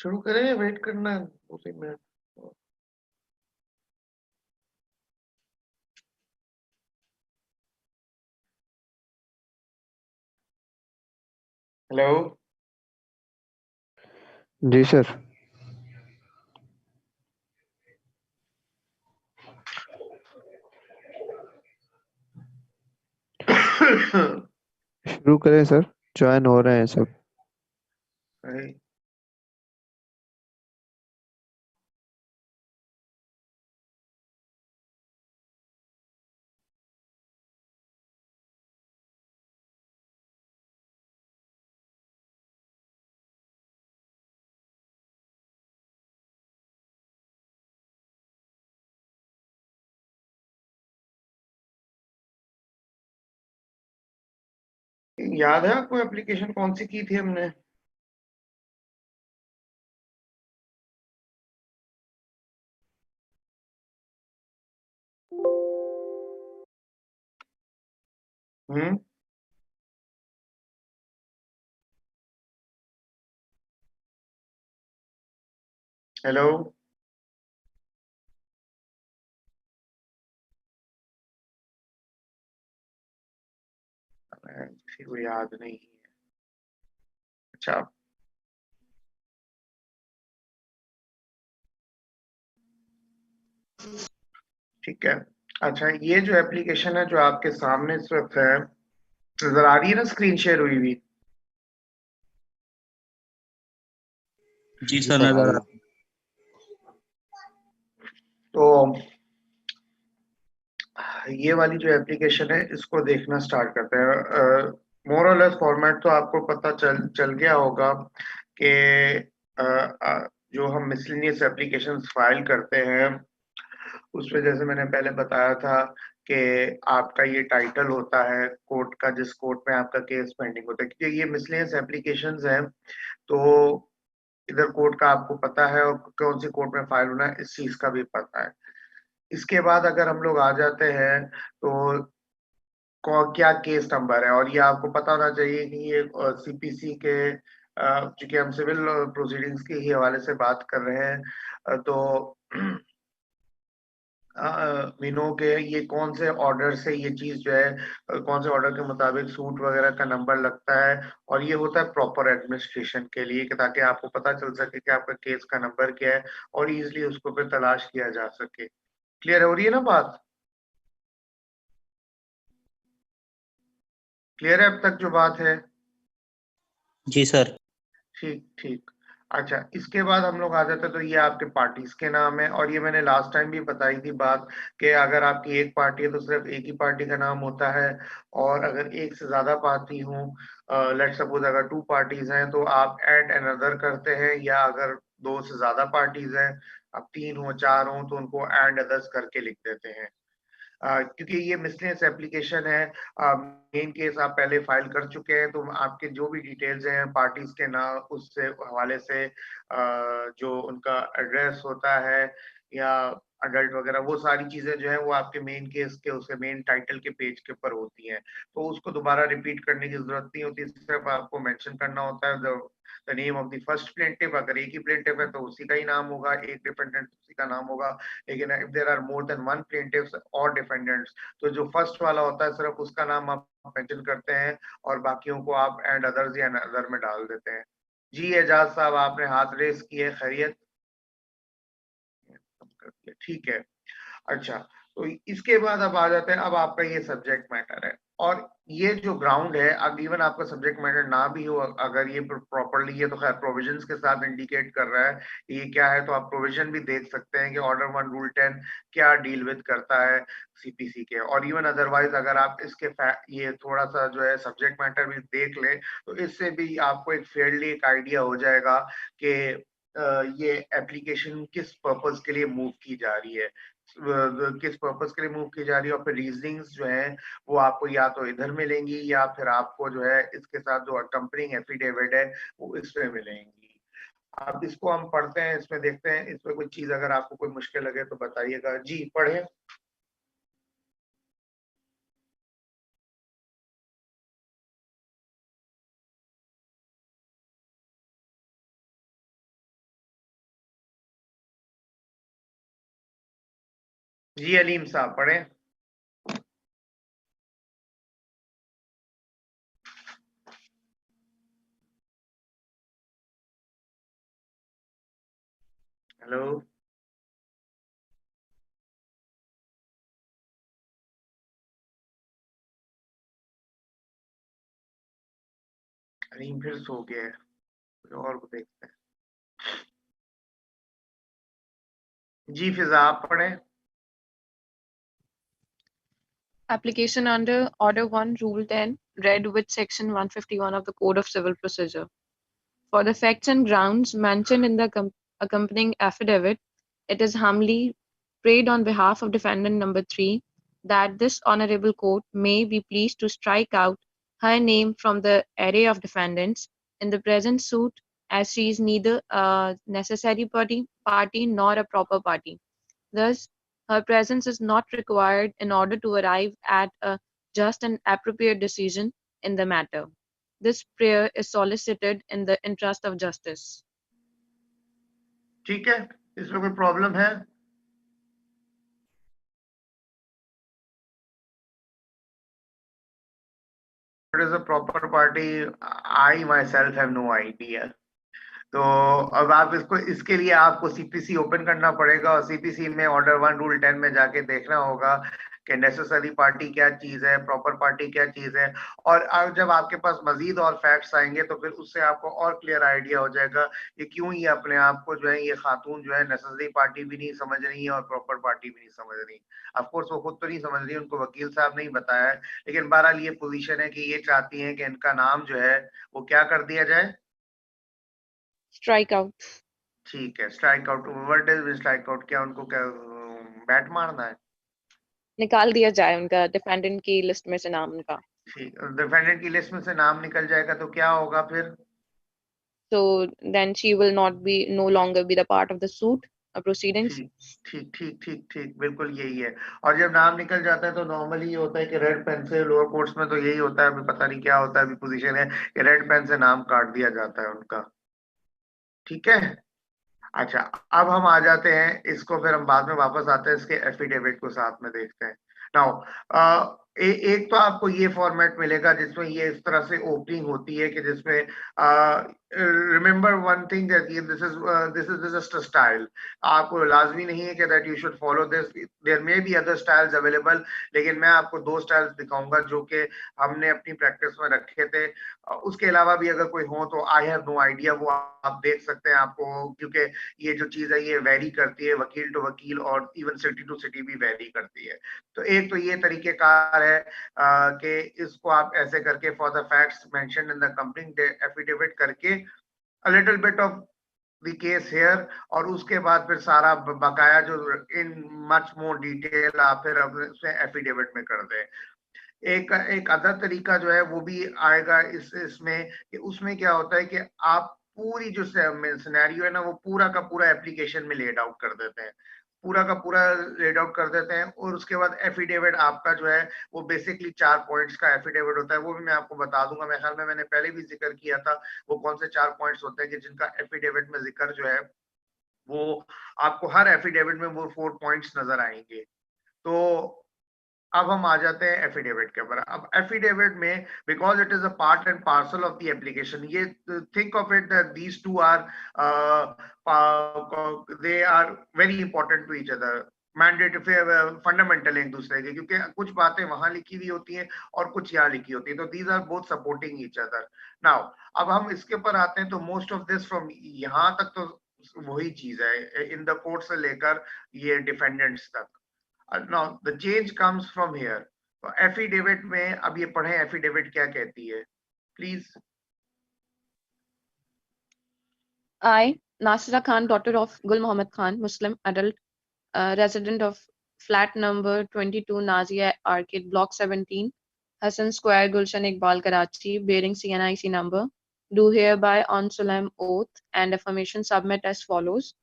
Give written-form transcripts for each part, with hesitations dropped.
शुरू करें या वेट करना है 2-3 मिनट? हेलो। जी सर। शुरू करें सर, ज्वाइन हो रहे हैं सब। अरे, याद है आपको एप्लीकेशन कौन सी की थी हमने? हम्म। हेलो। किसी को याद नहीं है। अच्छा। ठीक है। अच्छा, ये जो एप्लीकेशन है जो आपके सामने इस वक्त है, नजर आ रही है ना स्क्रीन शेयर हुई हुई? जी जी सर, सर, आ नजर रही आ है। तो ये वाली जो एप्लीकेशन है इसको देखना स्टार्ट करते हैं। मोर और लेस फॉर्मेट तो आपको पता चल चल गया होगा कि जो हम मिसलिनियस एप्लीकेशंस फाइल करते हैं उसमें, जैसे मैंने पहले बताया था कि आपका ये टाइटल होता है कोर्ट का, जिस कोर्ट में आपका केस पेंडिंग होता है, क्योंकि ये मिसलिनियस एप्लीकेशंस हैं। तो इधर कोर्ट का आपको पता है और कौन सी कोर्ट में फाइल होना है इस चीज का भी पता है। इसके बाद अगर हम लोग आ जाते हैं तो क्या केस नंबर है, और ये आपको पता होना चाहिए कि ये सीपीसी के, चूंकि हम सिविल प्रोसीडिंग्स के ही हवाले से बात कर रहे हैं, तो मीनो के ये कौन से ऑर्डर से ये चीज जो है, कौन से ऑर्डर के मुताबिक सूट वगैरह का नंबर लगता है। और ये होता है प्रॉपर एडमिनिस्ट्रेशन के लिए कि ताकि आपको पता चल सके कि आपका केस का नंबर क्या है और इजीली उसको फिर तलाश किया जा सके। क्लियर हो रही है ना बात? क्लियर है अब तक जो बात है? जी सर। ठीक ठीक। अच्छा, इसके बाद हम लोग आ जाते हैं तो ये आपके पार्टीज के नाम है, और ये मैंने लास्ट टाइम भी बताई थी बात कि अगर आपकी एक पार्टी है तो सिर्फ एक ही पार्टी का नाम होता है। और अगर एक से ज्यादा पार्टी हो, लेट सपोज अगर 2 पार्टीज हैं तो आप ऐड अनदर करते हैं, या अगर दो से ज्यादा पार्टीज हैं, अब 3 हो 4 हो तो उनको एंड अदर्स करके लिख देते हैं। क्योंकि ये मिसलेनियस एप्लीकेशन है, मेन केस आप पहले फाइल कर चुके हैं तो आपके जो भी डिटेल्स हैं पार्टीज के नाम उससे हवाले से, जो उनका एड्रेस होता है या अडल्ट वगैरह, वो सारी चीजें जो है वो आपके मेन केस के उसके मेन टाइटल के पेज के ऊपर होती हैं। तो उसको दोबारा रिपीट करने की जरूरत नहीं होती, सिर्फ आपको मेंशन करना होता है the name of the first plaintiff. अगर एक ही प्लेंटिफ है तो उसी का ही नाम होगा, एक डिफेंडेंट उसी का नाम होगा। लेकिन if there are more than one plaintiffs और डिफेंडेंट्स, तो जो फर्स्ट वाला होता है सिर्फ उसका नाम आप मेंशन करते हैं और बाकियों को आप एंड अदर्स या अदर में डाल देते हैं। जी एजाज साहब, आपने हाथ रेस किए, खैरियत? ठीक है। अच्छा, तो इसके बाद अब आ जाते हैं, अब आपका ये सब्जेक्ट मैटर है, और ये जो ग्राउंड है, अब इवन आपका सब्जेक्ट मैटर ना भी हो, अगर ये प्रॉपरली, ये तो खैर प्रोविजंस के साथ इंडिकेट कर रहा है ये क्या है, तो आप प्रोविजन भी देख सकते हैं कि ऑर्डर 1 रूल 10 क्या डील विद करता है सीपीसी के। और इवन अदरवाइज अगर आप इसके ये थोड़ा सा जो है सब्जेक्ट मैटर भी देख ले तो इससे भी आपको एक फेयरली एक आइडिया हो जाएगा कि ये एप्लीकेशन किस पर्पस के लिए मूव की जा रही है, किस पर्पस के लिए मूव की जा रही है, और फिर रीजनिंग्स जो है वो आपको या तो इधर मिलेंगी या फिर आपको जो है इसके साथ जो अकम्पनिंग एफिडेविट है वो इसमें मिलेंगी। अब इसको हम पढ़ते हैं, इसमें देखते हैं, इसमें कोई चीज अगर आपको कोई मुश्किल लगे तो बताइएगा। जी पढ़े। जी अलीम साहब पढ़ें। हेलो अलीम फिर सो गया है, कोई और को देखते हैं। जी फिजा आप पढ़ें। Application under Order 1, Rule 10, read with Section 151 of the Code of Civil Procedure. For the facts and grounds mentioned in the accompanying affidavit, it is humbly prayed on behalf of defendant number 3 that this honorable court may be pleased to strike out her name from the array of defendants in the present suit, as she is neither a necessary party nor a proper party. Thus, her presence is not required in order to arrive at a just and appropriate decision in the matter. This prayer is solicited in the interest of justice. ठीक है, इसमें कोई problem है? What is a proper party? I myself have no idea. तो अब आप इसको इसके लिए आपको सीपीसी ओपन करना पड़ेगा और सीपीसी में ऑर्डर 1 रूल 10 में जाके देखना होगा कि नेसेसरी पार्टी क्या चीज है, प्रॉपर पार्टी क्या चीज है। और अब जब आपके पास मजीद और फैक्ट्स आएंगे तो फिर उससे आपको और क्लियर आइडिया हो जाएगा कि क्यों ये अपने आप को जो है ये खातून जो है नेसेसरी पार्टी भी नहीं समझ रही है और प्रॉपर पार्टी भी नहीं समझ रही। ऑफ कोर्स वो खुद तो नहीं समझ रही, उनको वकील साहब ने ही बताया है, लेकिन बहरहाल ये पोजीशन है कि ये चाहती हैं कि इनका नाम जो है वो क्या कर दिया जाए, Strike out. ठीक है। Strike out, what is strike out? क्या उनको क्या बैट मारना है? निकाल दिया जाए उनका डिफेंडेंट की लिस्ट में से नाम उनका. ठीक, डिफेंडेंट की लिस्ट में से नाम निकल जाएगा तो क्या होगा फिर? So then she will not be no longer be the part of the suit or proceedings. ठीक ठीक ठीक ठीक ठीक, बिल्कुल यही है। और जब नाम निकल जाता है तो नॉर्मली ये होता है कि रेड पेन से, लोअर कोर्ट्स में तो यही होता है, अभी पता नहीं क्या होता है, अभी पोजीशन है कि रेड पेन से नाम काट दिया जाता है उनका। ठीक है, अच्छा अब हम आ जाते हैं इसको, फिर हम बाद में वापस आते हैं इसके एफिडेविट को साथ में देखते हैं। नाउ एक तो आपको ये फॉर्मेट मिलेगा जिसमें ये इस तरह से ओपनिंग होती है कि जिसमें remember one thing that this is just a style. आपको लाजमी नहीं है कि that you should follow this, there may be other styles available, लेकिन मैं आपको दो स्टाइल्स दिखाऊंगा जो कि हमने अपनी प्रैक्टिस में रखे थे। उसके अलावा भी अगर कोई हो तो आई हैव नो आइडिया, वो आप देख सकते हैं आपको, क्योंकि ये जो चीज है ये वेरी करती है वकील टू वकील और इवन सिटी टू सिटी भी वेरी करती है। तो एक तो ये तरीकेकार है कि इसको आप ऐसे करके for the facts mentioned in the complaint affidavit करके a little bit of the case here, और उसके बाद फिर सारा बकाया जो इन मच मोर डिटेल आप फिर उसमें एफिडेविट में कर दें। एक एक अदर तरीका जो है वो भी आएगा इसमें कि उसमें क्या होता है कि आप पूरी जो सिनेरियो है ना वो पूरा का पूरा एप्लीकेशन में लेड आउट कर देते हैं, पूरा का पूरा लेड आउट कर देते हैं। और उसके बाद एफिडेविट आपका जो है वो बेसिकली 4 पॉइंट्स का एफिडेविट होता है, वो भी मैं आपको बता दूंगा। मेरे ख्याल में मैंने पहले भी जिक्र किया था वो कौन से 4 पॉइंट्स होते हैं कि जिनका एफिडेविट में जिक्र जो है वो आपको हर एफिडेविट में वो 4 पॉइंट्स नजर आएंगे। तो अब हम आ जाते हैं एफिडेविट के ऊपर। अब एफिडेविट में because it is a part and parcel of the application, ये think of it that these two are they are very important to each other, mandatory fundamental एक दूसरे के, क्योंकि कुछ बातें वहां लिखी हुई होती हैं और कुछ यहाँ लिखी होती है, तो these are both supporting each other. Now अब हम इसके ऊपर आते हैं तो मोस्ट ऑफ दिस फ्रॉम यहाँ तक तो वही चीज है इन द कोर्ट से लेकर ये डिफेंडेंट्स तक। now the change comes from here। तो एफिडेविट में अब ये पढ़ें एफिडेविट क्या कहती है please. I, Nasira Khan, daughter of Gul Muhammad Khan, Muslim adult, resident of flat number 22 Nazia Arcade, Block 17, Hassan Square, Gulshan Iqbal, Karachi, bearing CNIC number, do hereby on solemn oath and affirmation submit as follows.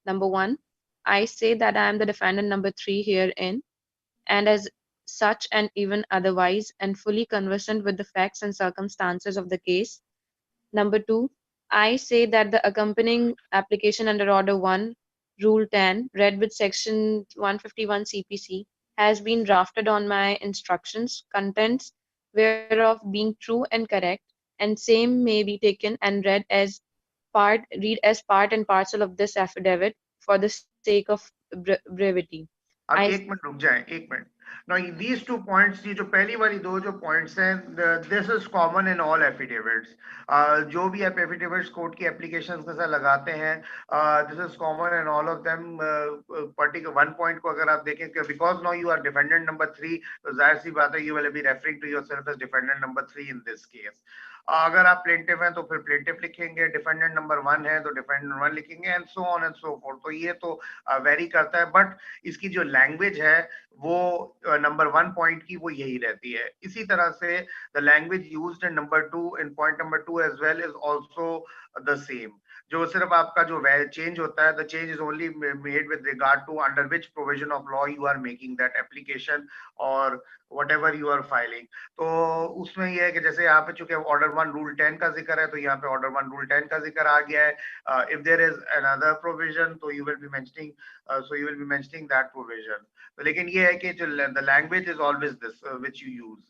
Number 1, I say that I am the defendant number 3 herein, and as such and even otherwise, and fully conversant with the facts and circumstances of the case. Number 2, I say that the accompanying application under Order 1, Rule 10, read with Section 151 CPC, has been drafted on my instructions, contents whereof being true and correct, and same may be taken and read as part and parcel of this affidavit for the sake of brevity. अब I एक minute रुक जाएं, एक minute. Now these 2 points, ये जो पहली वाली दो जो points हैं, this is common in all affidavits. जो भी आप affidavits कोर्ट की applications के साथ लगाते हैं, this is common in all of them. Particular one point को अगर आप देखें कि because now you are defendant number 3, तो जाहिर सी बात है you will be referring to yourself as defendant number 3 in this case. अगर आप प्लेंटिफ हैं तो फिर प्लेंटिफ लिखेंगे, डिफेंडेंट नंबर 1 है तो डिफेंडेंट 1 लिखेंगे, and so on and so fourth. तो ये तो वेरी करता है, बट इसकी जो लैंग्वेज है वो नंबर 1 पॉइंट की वो यही रहती है. इसी तरह से the language used in number 2 in point number 2 as well is also the same. जो सिर्फ आपका जो चेंज होता है, the change is only made with regard to under which provision of law you are making that application और whatever you are filing. तो उसमें ये है कि जैसे यहाँ पे चूंकि ऑर्डर 1 रूल 10 का जिक्र है, तो यहाँ पे ऑर्डर 1 रूल 10 का जिक्र आ गया है. If there is another provision तो you will be mentioning that provision. तो लेकिन ये है कि जो the language is always this which you use.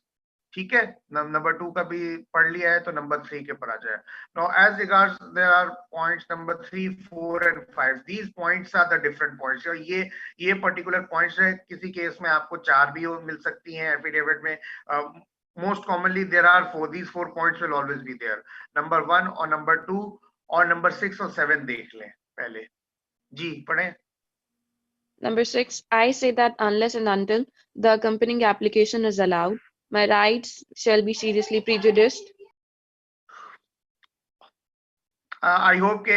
ठीक है, नंबर 2 का भी पढ़ लिया है, तो नंबर 3 के पर आ जाए. Now as regards there are points number 3, 4 and 5. These points are the different points. और ये पर्टिकुलर पॉइंट्स है, किसी केस में आपको 4 भी मिल सकती हैं एफिडेविट में. Most commonly there are 4. These 4 points will always be there. Number 1 और नंबर 2 और नंबर 6 और 7 देख लें पहले. जी पढ़ें. Number 6, I say that unless and until the accompanying application is allowed, my rights shall be seriously prejudiced. I hope के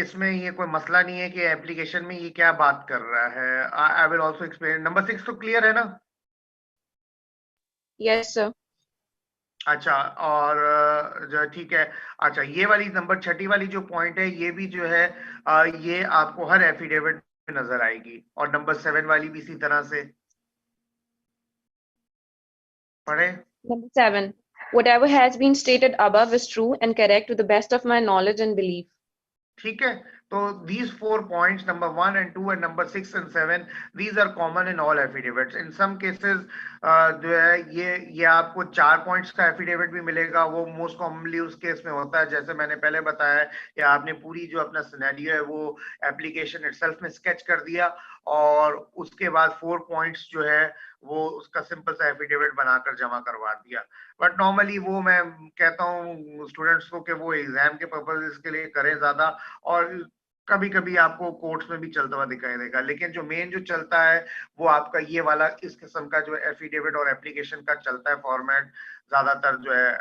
इसमें ये कोई मसला नहीं है कि एप्लीकेशन में ये क्या बात कर रहा है. I will also explain. Number 6 तो क्लियर है ना? Yes, sir. अच्छा, और जो ठीक है. अच्छा, ये वाली नंबर 6 वाली जो पॉइंट है, ये भी जो है ये आपको हर एफिडेविट में नजर आएगी. और नंबर 7 वाली भी इसी तरह से पढ़े. Number 7, whatever has been stated above is true and correct to the best of my knowledge and belief. ठीक है. तो these 4 points, number 1 and 2 and number 6 and 7, these are common in all affidavits. In some cases जो है ये आपको 4 points का affidavit भी मिलेगा. वो मोस्ट कॉमनली उस केस में होता है जैसे मैंने पहले बताया कि आपने पूरी जो अपना सिनेरियो है वो एप्लीकेशन इटसेल्फ में स्केच कर दिया, और उसके बाद 4 पॉइंट्स जो है वो उसका सिंपल सा एफिडेविट बनाकर जमा करवा दिया. बट नॉर्मली वो मैं कहता हूँ स्टूडेंट्स को कि वो एग्जाम के पर्पज के लिए करें ज्यादा, और कभी कभी आपको कोर्ट्स में भी चलता हुआ दिखाई देगा. लेकिन जो मेन जो चलता है वो आपका ये वाला इस किस्म का जो एफिडेविट और एप्लीकेशन का चलता है फॉर्मेट ज्यादातर जो है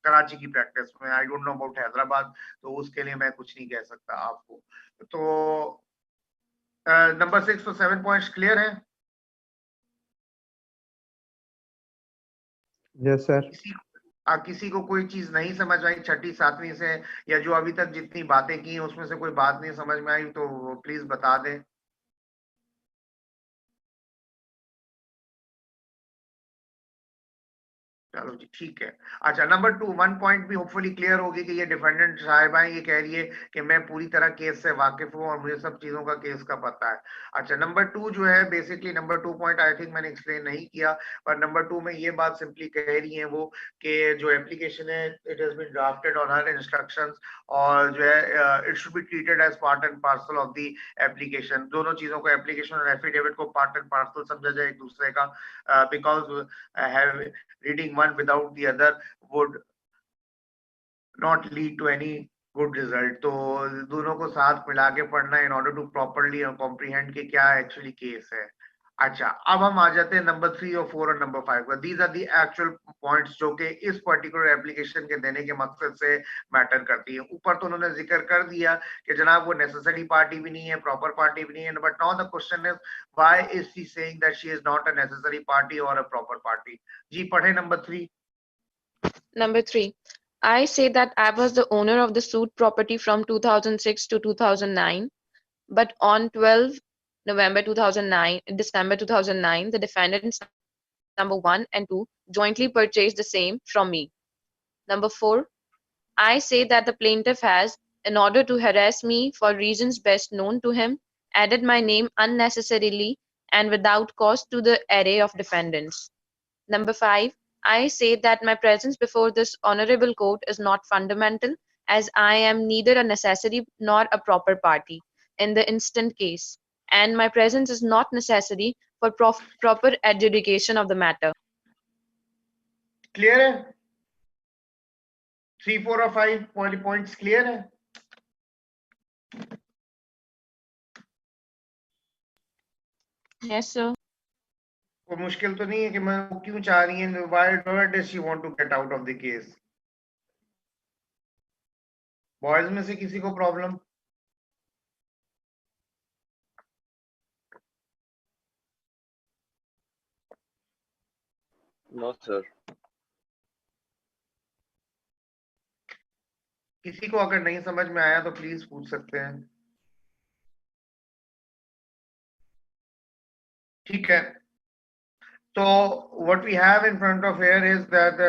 कराची की प्रैक्टिस में. I don't know about Hyderabad, तो उसके लिए मैं कुछ नहीं कह सकता आपको. तो नंबर 6 तो 7 पॉइंट्स क्लियर है. Yes sir. किसी को कोई चीज नहीं समझ आई 6ठी 7वीं से, या जो अभी तक जितनी बातें की उसमें से कोई बात नहीं समझ में आई, तो प्लीज बता दें. चलो जी ठीक है. अच्छा, नंबर 2 1 पॉइंट भी होपफुली क्लियर होगी कि ये डिफेंडेंट साहिबा ये कह रही है कि मैं पूरी तरह केस से वाकिफ हूँ और मुझे सब चीजों का केस का पता है. अच्छा, नंबर 2 जो है basically number 2 point I think मैंने एक्सप्लेन नहीं किया, पर नंबर 2 में ये बात सिंपली कह रही है वो कि जो एप्लीकेशन है it has been drafted on her instructions, और जो है it should be treated as part and parcel of the application. दोनों चीजों को एप्लीकेशन और एफिडेविट को पार्ट एंड पार्सल समझा जाए एक दूसरे का, because reading one without the other would not lead to any good result. तो दोनों को साथ मिला के पढ़ना in order to properly comprehend कि क्या actually case है. अच्छा, अब हम आ जाते हैं नंबर 3 और 4 और नंबर 5 का. These are the actual points जो कि इस पर्टिकुलर एप्लीकेशन के देने के मकसद से मैटर करती है. ऊपर तो उन्होंने जिक्र कर दिया कि जनाब वो नेसेसरी पार्टी भी नहीं है, प्रॉपर पार्टी भी नहीं है, but now the question is why is she saying that she is not a necessary party और अ प्रॉपर पार्टी. जी पढ़े number 3. Number 3, I say that I was the owner of the suit property from 2006 to 2009, but on 12 November 2009, December 2009, the defendants number 1 and 2 jointly purchased the same from me. Number 4, I say that the plaintiff has, in order to harass me for reasons best known to him, added my name unnecessarily and without cause to the array of defendants. Number 5, I say that my presence before this honorable court is not fundamental, as I am neither a necessary nor a proper party in the instant case, and my presence is not necessary for proper adjudication of the matter. Clear है? 3, 4 और 5 points clear है? Yes, sir. कोई मुश्किल तो नहीं है कि मैं वो क्यों चाह रही है, why does she want to get out of the case? Boys में से किसी को प्रॉब्लम? No sir. किसी को अगर नहीं समझ में आया तो प्लीज पूछ सकते हैं। ठीक है, so what we have in front of here is that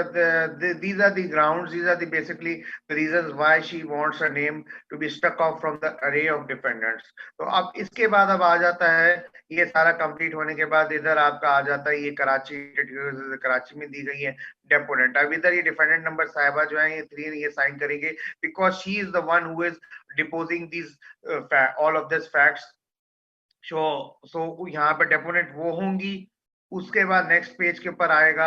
these are the grounds, these are the basically the reasons why she wants her name to be struck off from the array of defendants. तो अब इसके बाद अब आ जाता है, ये सारा complete होने के बाद इधर आपका आ जाता है, ये कराची में दी गई है डेपोनेंट। अब इधर ये डिफेंडेंट नंबर साहिबा जो है ये 3 ये साइन करेंगे because she is the one who is deposing these all of this facts. So यहाँ पे डेपोनेंट वो होंगी। उसके बाद नेक्स्ट पेज के ऊपर आएगा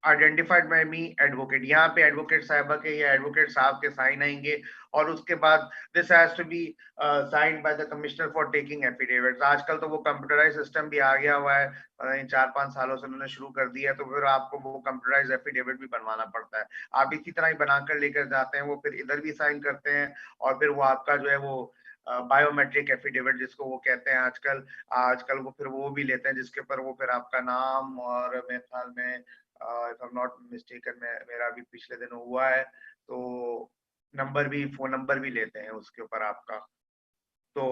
आइडेंटिफाइड बाय मी एडवोकेट, यहाँ पे एडवोकेट साहिबा के या एडवोकेट साहब के साइन आएंगे और उसके बाद this has to be signed by the commissioner for taking affidavits. आजकल तो वो कंप्यूटराइज सिस्टम भी आ गया हुआ है, 4-5 सालों से उन्होंने शुरू कर दिया है, तो फिर आपको वो कंप्यूटराइज एफिडेविट भी बनवाना पड़ता है। आप इसी तरह ही बनाकर लेकर जाते हैं, वो फिर इधर भी साइन करते हैं और फिर वो आपका जो है वो बायोमेट्रिक एफिडेविट जिसको वो कहते हैं आजकल वो फिर वो भी लेते हैं जिसके ऊपर वो फिर आपका नाम और मेरे ख्याल में if I am not mistaken मेरा भी पिछले दिनों हुआ है तो नंबर भी, फोन नंबर भी लेते हैं उसके ऊपर आपका। तो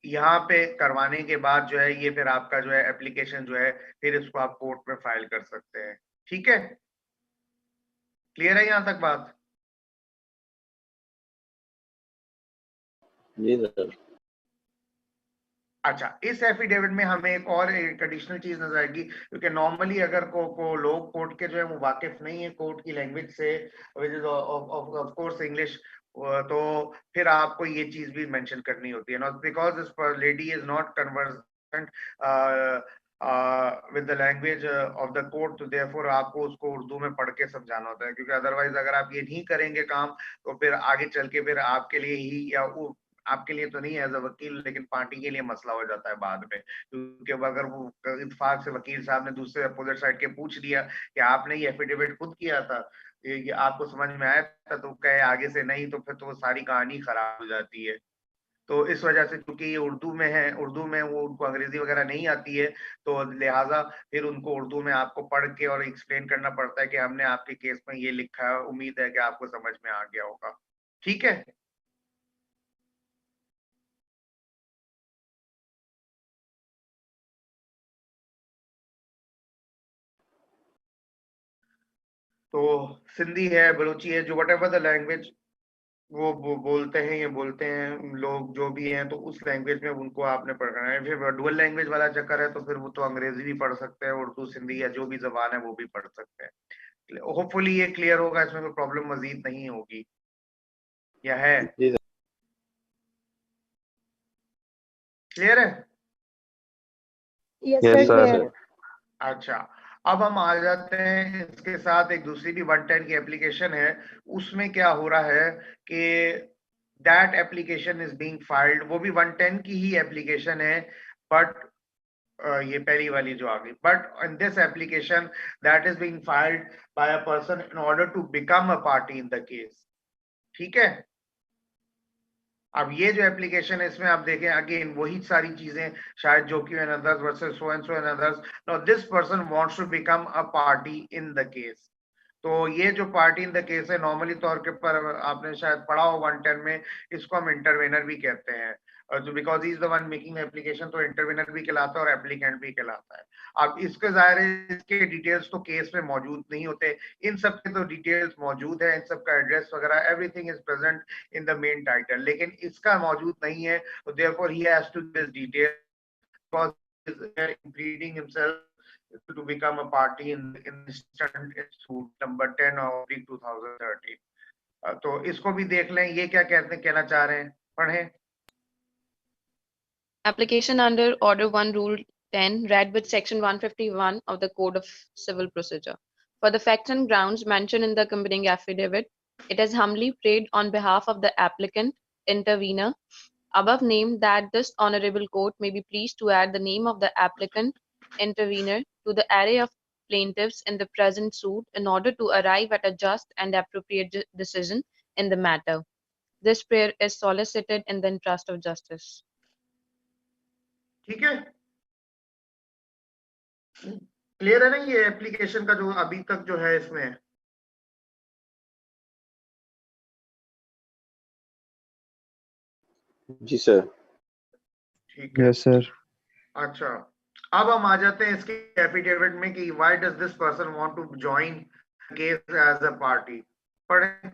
यहाँ पे करवाने के बाद जो है ये फिर आपका जो है एप्लीकेशन जो है फिर इसको आप कोर्ट में फाइल कर सकते हैं। ठीक है, क्लियर है यहाँ तक बात? जी सर। अच्छा, इस एफिडेविट में हमें एक और एक एडिशनल चीज नजर आएगी, क्योंकि नॉर्मली अगर को लोग कोर्ट के जो है वो वाकिफ नहीं है कोर्ट की लैंग्वेज से, which is of course English, तो फिर आपको ये चीज भी मेंशन करनी होती है, not because this lady is not conversant with the language of the court, तो देयरफॉर आपको उसको उर्दू में पढ़ के समझाना होता है, क्योंकि अदरवाइज अगर आप ये नहीं करेंगे काम तो फिर आगे चल के फिर आपके लिए ही या आपके लिए तो नहीं एज अ वकील लेकिन पार्टी के लिए मसला हो जाता है बाद में, क्योंकि अगर वो इत्तेफाक से वकील साहब ने दूसरे अपोजिट साइड के पूछ लिया कि आपने ये एफिडेविट खुद किया था, ये आपको समझ में आया था, तो कहे आगे से नहीं, तो फिर तो वो सारी कहानी खराब हो जाती है। तो इस वजह से क्योंकि ये उर्दू में है, उर्दू में वो उनको अंग्रेजी वगैरह नहीं आती है, तो लिहाजा फिर उनको उर्दू में आपको पढ़ के और एक्सप्लेन करना पड़ता है कि हमने आपके केस में ये लिखा है, उम्मीद है कि आपको समझ में आ गया होगा। ठीक है, तो सिंधी है, बलूची है, जो वट एवर द लैंग्वेज वो बोलते हैं, ये बोलते हैं लोग जो भी हैं, तो उस लैंग्वेज में उनको आपने पढ़ना है। फिर डुअल लैंग्वेज वाला चक्कर है तो फिर वो तो अंग्रेजी भी पढ़ सकते हैं, उर्दू सिंधी या जो भी जबान है वो भी पढ़ सकते हैं। होपफुली ये क्लियर होगा, इसमें कोई प्रॉब्लम मजीद नहीं होगी, या है? क्लियर है? Yes, Yes, sir. sir. Clear. अच्छा, अब हम आ जाते हैं इसके साथ एक दूसरी भी 110 की एप्लीकेशन है, उसमें क्या हो रहा है कि that application is being filed, वो भी 110 की ही एप्लीकेशन है, बट ये पहली वाली जो आ गई, but in this application that is being filed by a person in order to become a party in the case. ठीक है, अब ये जो एप्लीकेशन है इसमें आप देखें अगेन वही सारी चीजें, शायद जोकी and others versus so and others, now this person wants to become a party in the case. तो ये जो पार्टी इन द केस है, नॉर्मली तौर के पर आपने शायद पढ़ा हो 110 में, इसको हम इंटरवेनर भी कहते हैं। तो because he is the one making application, तो इंटरवेनर भी कहलाता है और एप्लीकेंट भी कहलाता है। अब इसके जाहिर है इसके डिटेल्स तो केस में मौजूद नहीं होते, इन सब के तो डिटेल्स मौजूद है, इन सब का एड्रेस वगैरह everything is present in the main title, लेकिन इसका मौजूद नहीं है, तो therefore he has to give this detail because he is pleading himself to become a party in instant suit number 10 of 2013। तो इसको भी देख लें, ये क्या कहना चाह रहे हैं, पढ़ें। Application under Order 1 Rule 10 read with Section 151 of the Code of Civil Procedure. For the facts and grounds mentioned in the accompanying affidavit, it has humbly prayed on behalf of the applicant, intervener, above named that this honorable court may be pleased to add the name of the applicant, intervener, to the array of plaintiffs in the present suit in order to arrive at a just and appropriate decision in the matter. This prayer is solicited in the interest of justice. ठीक है, clear है ना ये application का जो अभी तक जो है इसमें? जी सर। ठीक है, यस सर। अच्छा, अब हम आ जाते हैं इसके एफिडेविट में कि why does this person want to join case as a party. पढ़ें।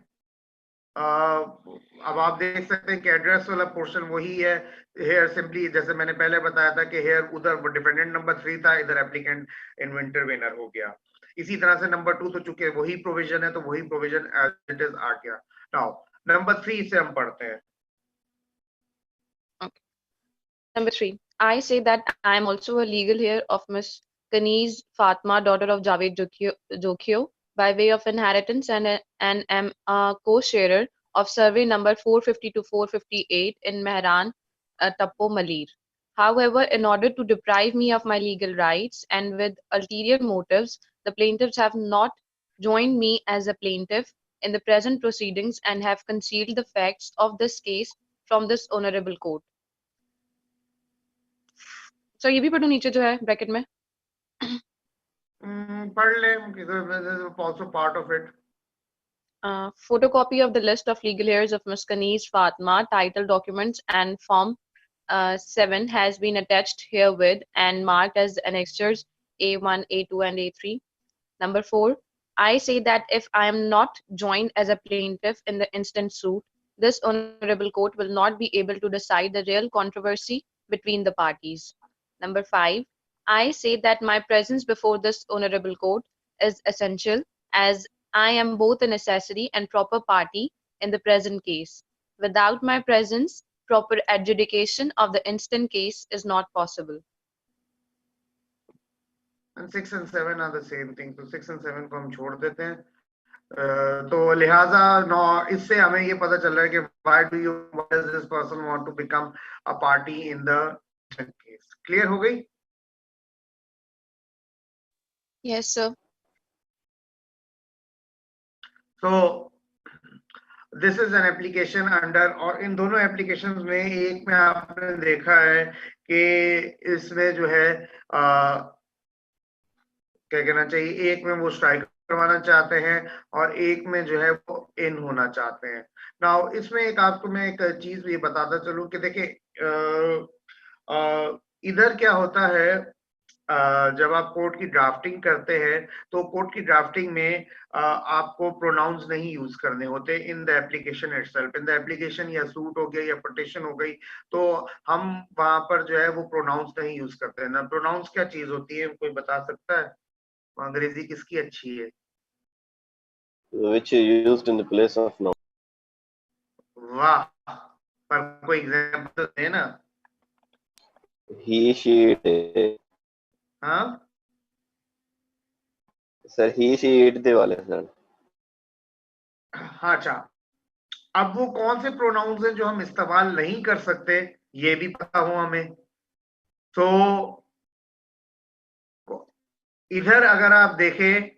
अब आप देख सकते हैं कि एड्रेस वाला पोर्शन वही है, हेयर सिंपली जैसे मैंने पहले बताया था कि हेयर उधर डिफेंडेंट नंबर 3 था, इधर एप्लीकेंट इंटरवेनर हो गया। इसी तरह से नंबर 2 तो चूंकि वही प्रोविजन है तो वही प्रोविजन एज इट इज आ गया। नाउ नंबर 3 से हम पढ़ते हैं। Number 3, I say that I am also a legal heir of Miss Kaniz Fatma, daughter of Javed Jokhio, by way of inheritance and am a co-sharer of survey number 450 to 458 in Mehran, Tappo, Malir. However, in order to deprive me of my legal rights and with ulterior motives, the plaintiffs have not joined me as a plaintiff in the present proceedings and have concealed the facts of this case from this honorable court. So ये भी पढ़ो नीचे जो है bracket में। पढ़ ले, also part of it. Photocopy of the list of legal heirs of Ms. Kaniz Fatma, title documents and Form 7 has been attached herewith and marked as annexures A1, A2 and A3. Number 4, I say that if I am not joined as a plaintiff in the instant suit, this honorable court will not be able to decide the real controversy between the parties. Number 5, I say that my presence before this honorable court is essential as I am both a necessary and proper party in the present case. Without my presence, proper adjudication of the instant case is not possible. And 6 and 7 are the same thing. So 6 and 7 को हम छोड़ देते हैं। तो लिहाजा इससे हमें ये पता चल रहा है कि why does this person want to become a party in the case? Clear हो गई? Yes, sir. So this is an application under, और इन दोनों एप्लीकेशंस में एक में आपने देखा है कि इसमें जो है क्या कहना चाहिए, एक में वो स्ट्राइक करवाना चाहते हैं और एक में जो है वो इन होना चाहते हैं। नाउ इसमें एक आपको मैं एक चीज ये बताता चलूं कि देखिए इधर क्या होता है, जब आप कोर्ट की ड्राफ्टिंग करते हैं तो कोर्ट की ड्राफ्टिंग में आपको प्रोनाउंस नहीं यूज करने होते in the application itself. In the application या सूट हो गया या पिटीशन हो गई तो हम वहां पर जो है वो प्रोनाउंस नहीं यूज करते हैं ना। प्रोनाउंस क्या चीज होती है, कोई बता सकता है? अंग्रेजी किसकी अच्छी है? Which is used in the place of noun. वाह, पर कोई एग्जांपल दे ना। He, she, it. हाँ सर he, she, it दे वाले सर। हाँ, अच्छा, अब वो कौन से प्रोनाउंस हैं जो हम इस्तेमाल नहीं कर सकते, ये भी पता हो हमें। तो इधर अगर आप देखें